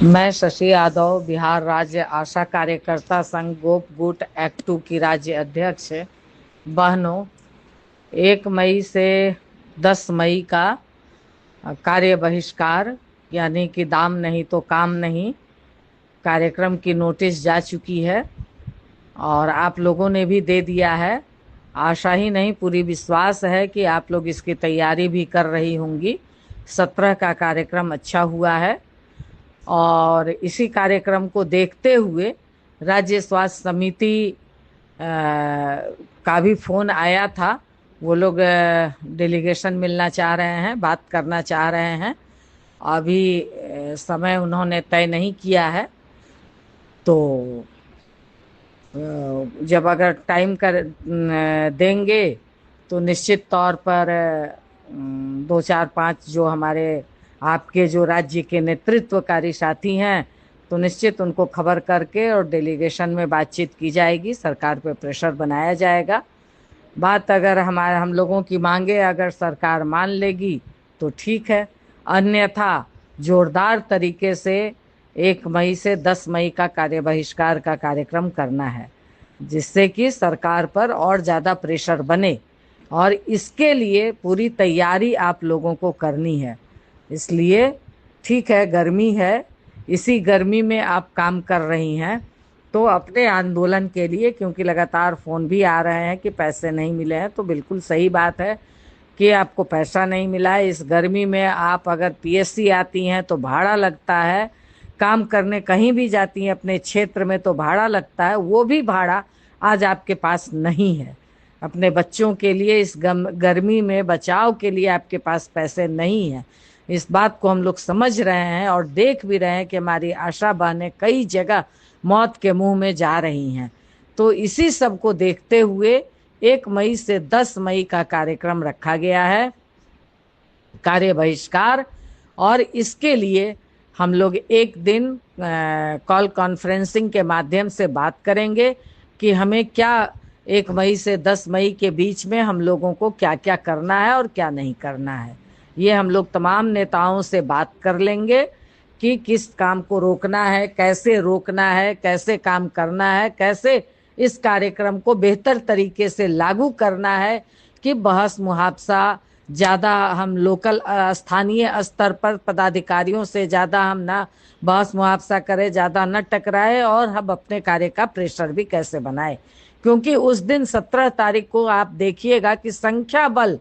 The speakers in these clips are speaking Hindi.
मैं शशि यादव बिहार राज्य आशा कार्यकर्ता संघ गोप गुट एक्ट 2 की राज्य अध्यक्ष। बहनों, 1 मई से 10 मई का कार्य बहिष्कार यानी कि दाम नहीं तो काम नहीं कार्यक्रम की नोटिस जा चुकी है और आप लोगों ने भी दे दिया है। आशा ही नहीं, पूरी विश्वास है कि आप लोग इसकी तैयारी भी कर रही होंगी। 17 का कार्यक्रम अच्छा हुआ है और इसी कार्यक्रम को देखते हुए राज्य स्वास्थ्य समिति का भी फोन आया था। वो लोग डेलीगेशन मिलना चाह रहे हैं, बात करना चाह रहे हैं। अभी समय उन्होंने तय नहीं किया है, तो जब अगर टाइम कर देंगे तो निश्चित तौर पर 2 4 5 जो हमारे आपके जो राज्य के नेतृत्वकारी साथी हैं, तो निश्चित उनको खबर करके और डेलीगेशन में बातचीत की जाएगी, सरकार पे प्रेशर बनाया जाएगा। बात अगर हम लोगों की मांगे अगर सरकार मान लेगी तो ठीक है, अन्यथा जोरदार तरीके से 1 मई से 10 मई का कार्य बहिष्कार का कार्यक्रम करना है, जिससे कि सरकार पर और ज़्यादा प्रेशर बने। और इसके लिए पूरी तैयारी आप लोगों को करनी है। इसलिए ठीक है, गर्मी है, इसी गर्मी में आप काम कर रही हैं, तो अपने आंदोलन के लिए, क्योंकि लगातार फ़ोन भी आ रहे हैं कि पैसे नहीं मिले हैं, तो बिल्कुल सही बात है कि आपको पैसा नहीं मिला है। इस गर्मी में आप अगर पीएससी आती हैं तो भाड़ा लगता है, काम करने कहीं भी जाती हैं अपने क्षेत्र में तो भाड़ा लगता है, वो भी भाड़ा आज आपके पास नहीं है। अपने बच्चों के लिए इस गर्मी में बचाव के लिए आपके पास पैसे नहीं हैं। इस बात को हम लोग समझ रहे हैं और देख भी रहे हैं कि हमारी आशा बहनें कई जगह मौत के मुंह में जा रही हैं। तो इसी सब को देखते हुए 1 मई से 10 मई का कार्यक्रम रखा गया है, कार्य बहिष्कार। और इसके लिए हम लोग एक दिन कॉल कॉन्फ्रेंसिंग के माध्यम से बात करेंगे कि हमें क्या 1 मई से 10 मई के बीच में हम लोगों को क्या क्या करना है और क्या नहीं करना है। ये हम लोग तमाम नेताओं से बात कर लेंगे कि किस काम को रोकना है, कैसे रोकना है, कैसे काम करना है, कैसे इस कार्यक्रम को बेहतर तरीके से लागू करना है कि बहस मुहावसा ज़्यादा हम लोकल स्थानीय स्तर पर पदाधिकारियों से ज़्यादा हम ना बहस मुहावसा करें, ज़्यादा न टकराए और हम अपने कार्य का प्रेशर भी कैसे बनाए। क्योंकि उस दिन 17 तारीख को आप देखिएगा कि संख्या बल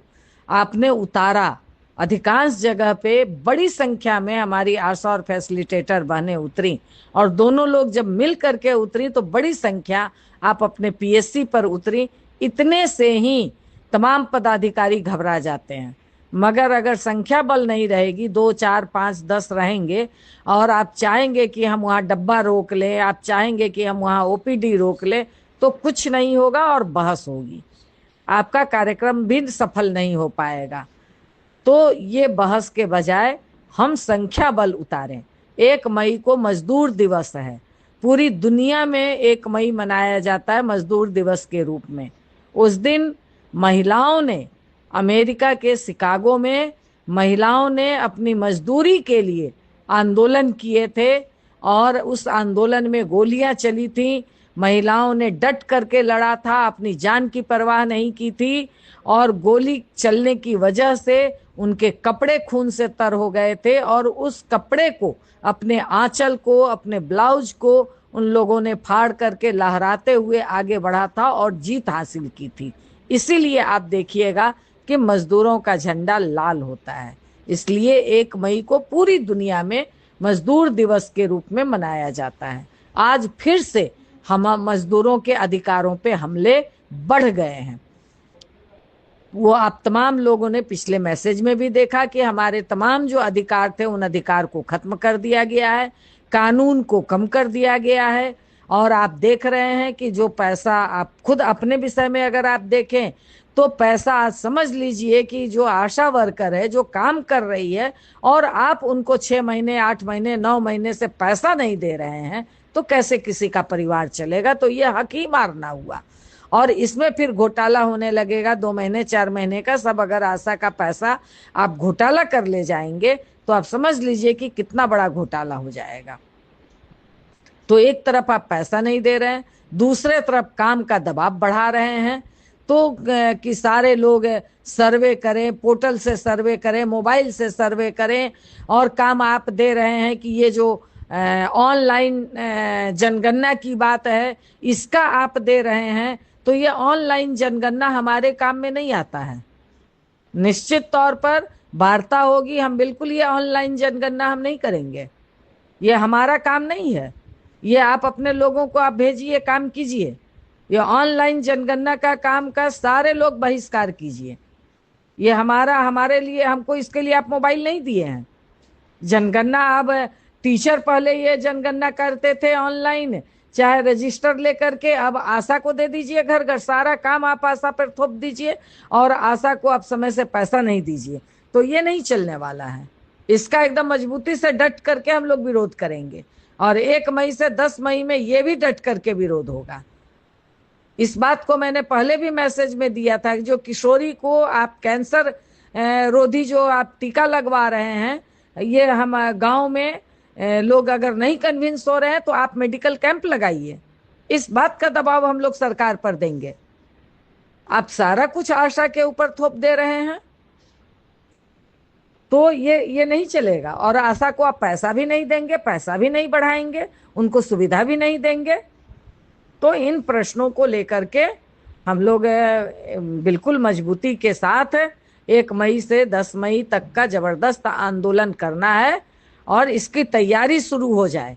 आपने उतारा, अधिकांश जगह पे बड़ी संख्या में हमारी आशा और फैसिलिटेटर बहनें उतरी और दोनों लोग जब मिल करके उतरी तो बड़ी संख्या आप अपने पीएससी पर उतरी। इतने से ही तमाम पदाधिकारी घबरा जाते हैं, मगर अगर संख्या बल नहीं रहेगी, 2 4 5 10 रहेंगे और आप चाहेंगे कि हम वहाँ डब्बा रोक लें, आप चाहेंगे कि हम वहाँ ओपीडी रोक लें, तो कुछ नहीं होगा और बहस होगी, आपका कार्यक्रम भी सफल नहीं हो पाएगा। तो ये बहस के बजाय हम संख्या बल उतारें। 1 मई को मजदूर दिवस है, पूरी दुनिया में 1 मई मनाया जाता है मजदूर दिवस के रूप में। उस दिन महिलाओं ने, अमेरिका के शिकागो में महिलाओं ने अपनी मजदूरी के लिए आंदोलन किए थे और उस आंदोलन में गोलियां चली थी। महिलाओं ने डट करके लड़ा था, अपनी जान की परवाह नहीं की थी और गोली चलने की वजह से उनके कपड़े खून से तर हो गए थे और उस कपड़े को, अपने आंचल को, अपने ब्लाउज को उन लोगों ने फाड़ करके लहराते हुए आगे बढ़ा था और जीत हासिल की थी। इसीलिए आप देखिएगा कि मजदूरों का झंडा लाल होता है। इसलिए 1 मई को पूरी दुनिया में मजदूर दिवस के रूप में मनाया जाता है। आज फिर से हम मजदूरों के अधिकारों पे हमले बढ़ गए हैं। वो आप तमाम लोगों ने पिछले मैसेज में भी देखा कि हमारे तमाम जो अधिकार थे उन अधिकार को खत्म कर दिया गया है, कानून को कम कर दिया गया है। और आप देख रहे हैं कि जो पैसा, आप खुद अपने विषय में अगर आप देखें तो पैसा, आज समझ लीजिए कि जो आशा वर्कर है, जो काम कर रही है और आप उनको 6 महीने 8 महीने 9 महीने से पैसा नहीं दे रहे हैं, तो कैसे किसी का परिवार चलेगा। तो ये हक ही मारना हुआ और इसमें फिर घोटाला होने लगेगा 2 महीने 4 महीने का। सब अगर आशा का पैसा आप घोटाला कर ले जाएंगे तो आप समझ लीजिए कि कितना बड़ा घोटाला हो जाएगा। तो एक तरफ आप पैसा नहीं दे रहे हैं, दूसरे तरफ काम का दबाव बढ़ा रहे हैं। तो कि सारे लोग सर्वे करें, पोर्टल से सर्वे करें, मोबाइल से सर्वे करें, और काम आप दे रहे हैं कि ये जो ऑनलाइन जनगणना की बात है इसका आप दे रहे हैं। तो ये ऑनलाइन जनगणना हमारे काम में नहीं आता है। निश्चित तौर पर वार्ता होगी, हम बिल्कुल ये ऑनलाइन जनगणना हम नहीं करेंगे, ये हमारा काम नहीं है। ये आप अपने लोगों को आप भेजिए, काम कीजिए। ये ऑनलाइन जनगणना का काम का सारे लोग बहिष्कार कीजिए। ये हमारे लिए, हमको इसके लिए आप मोबाइल नहीं दिए हैं। जनगणना अब टीचर पहले ये जनगणना करते थे ऑनलाइन, चाहे रजिस्टर लेकर के, अब आशा को दे दीजिए घर घर, सारा काम आप आशा पर थोप दीजिए और आशा को आप समय से पैसा नहीं दीजिए। तो ये नहीं चलने वाला है। इसका एकदम मजबूती से डट करके हम लोग विरोध करेंगे, और 1 मई से 10 मई में ये भी डट करके विरोध होगा। इस बात को मैंने पहले भी मैसेज में दिया था कि जो किशोरी को आप कैंसर रोधी जो आप टीका लगवा रहे हैं, ये हम गांव में लोग अगर नहीं कन्विंस हो रहे हैं तो आप मेडिकल कैंप लगाइए। इस बात का दबाव हम लोग सरकार पर देंगे। आप सारा कुछ आशा के ऊपर थोप दे रहे हैं, तो ये नहीं चलेगा। और आशा को आप पैसा भी नहीं देंगे, पैसा भी नहीं बढ़ाएंगे, उनको सुविधा भी नहीं देंगे। तो इन प्रश्नों को लेकर के हम लोग बिल्कुल मजबूती के साथ 1 मई से 10 मई तक का जबरदस्त आंदोलन करना है, और इसकी तैयारी शुरू हो जाए।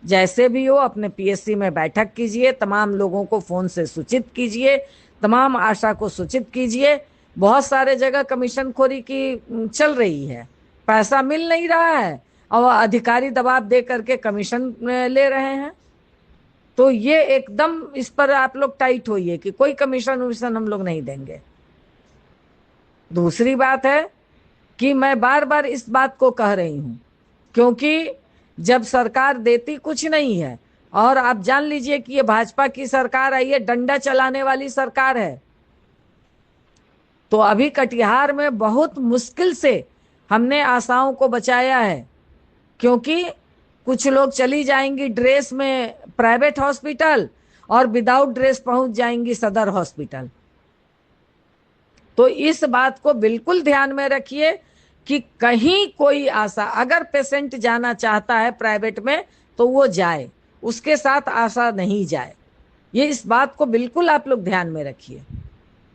जैसे भी हो अपने पीएससी में बैठक कीजिए, तमाम लोगों को फोन से सूचित कीजिए, तमाम आशा को सूचित कीजिए। बहुत सारे जगह कमीशन खोरी की चल रही है, पैसा मिल नहीं रहा है और अधिकारी दबाव दे करके कमीशन ले रहे हैं। तो ये एकदम इस पर आप लोग टाइट होइए कि कोई कमीशन वमीशन हम लोग नहीं देंगे। दूसरी बात है कि मैं बार बार इस बात को कह रही हूं, क्योंकि जब सरकार देती कुछ नहीं है, और आप जान लीजिए कि ये भाजपा की सरकार आई है, डंडा चलाने वाली सरकार है। तो अभी कटिहार में बहुत मुश्किल से हमने आशाओं को बचाया है, क्योंकि कुछ लोग चली जाएंगी ड्रेस में प्राइवेट हॉस्पिटल और विदाउट ड्रेस पहुंच जाएंगी सदर हॉस्पिटल। तो इस बात को बिल्कुल ध्यान में रखिए कि कहीं कोई आशा, अगर पेशेंट जाना चाहता है प्राइवेट में तो वो जाए, उसके साथ आशा नहीं जाए। ये इस बात को बिल्कुल आप लोग ध्यान में रखिए।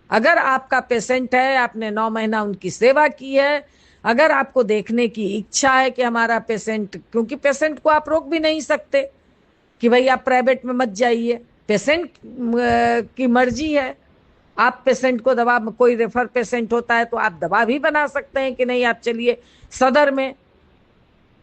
अगर आपका पेशेंट है, आपने 9 महीना उनकी सेवा की है, अगर आपको देखने की इच्छा है कि हमारा पेशेंट, क्योंकि पेशेंट को आप रोक भी नहीं सकते कि भाई आप प्राइवेट में मत जाइए, पेशेंट की मर्जी है। आप पेशेंट को दवा, कोई रेफर पेशेंट होता है तो आप दवा भी बना सकते हैं कि नहीं आप चलिए सदर में,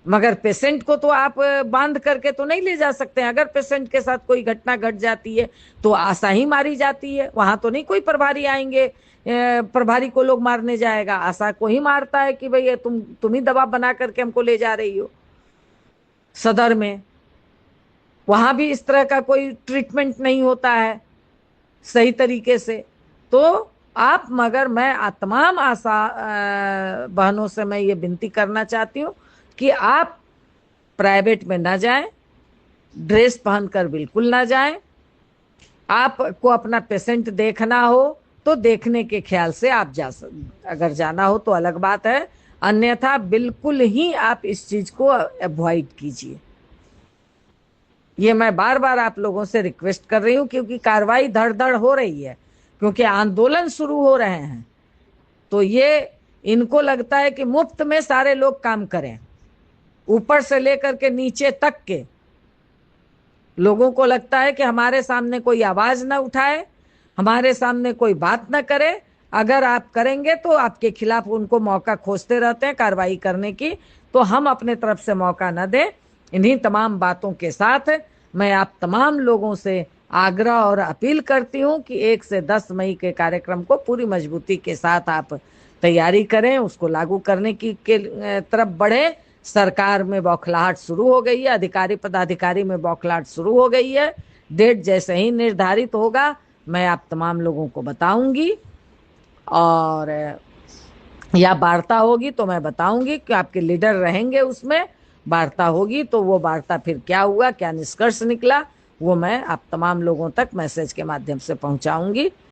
मगर पेशेंट को तो आप बांध करके तो नहीं ले जा सकते हैं। अगर पेशेंट के साथ कोई घटना घट जाती है तो आशा ही मारी जाती है, वहां तो नहीं कोई प्रभारी आएंगे, प्रभारी को लोग मारने जाएगा, आशा को ही मारता है कि भाई तुम ही दवा बना करके हमको ले जा रही हो सदर में। वहां भी इस तरह का कोई ट्रीटमेंट नहीं होता है सही तरीके से। तो आप, मगर मैं तमाम आशा बहनों से मैं ये विनती करना चाहती हूँ कि आप प्राइवेट में ना जाएं, ड्रेस पहनकर बिल्कुल ना जाएं। आपको अपना पेशेंट देखना हो तो देखने के ख्याल से आप अगर जाना हो तो अलग बात है, अन्यथा बिल्कुल ही आप इस चीज को अवॉइड कीजिए। ये मैं बार बार आप लोगों से रिक्वेस्ट कर रही हूँ, क्योंकि कार्रवाई धड़ धड़ हो रही है, क्योंकि आंदोलन शुरू हो रहे हैं। तो ये इनको लगता है कि मुफ्त में सारे लोग काम करें, ऊपर से लेकर के नीचे तक के लोगों को लगता है कि हमारे सामने कोई आवाज ना उठाए, हमारे सामने कोई बात ना करे। अगर आप करेंगे तो आपके खिलाफ उनको मौका खोजते रहते हैं कार्रवाई करने की, तो हम अपने तरफ से मौका न दें। इन्हीं तमाम बातों के साथ मैं आप तमाम लोगों से आग्रह और अपील करती हूं कि 1 से 10 मई के कार्यक्रम को पूरी मजबूती के साथ आप तैयारी करें, उसको लागू करने की के तरफ बढ़े। सरकार में बौखलाहट शुरू हो गई है, अधिकारी पदाधिकारी में बौखलाहट शुरू हो गई है। डेट जैसे ही निर्धारित होगा मैं आप तमाम लोगों को बताऊंगी, और या वार्ता होगी तो मैं बताऊंगी कि आपके लीडर रहेंगे उसमें, वार्ता होगी तो वो वार्ता फिर क्या हुआ, क्या निष्कर्ष निकला, वो मैं आप तमाम लोगों तक मैसेज के माध्यम से पहुंचाऊंगी।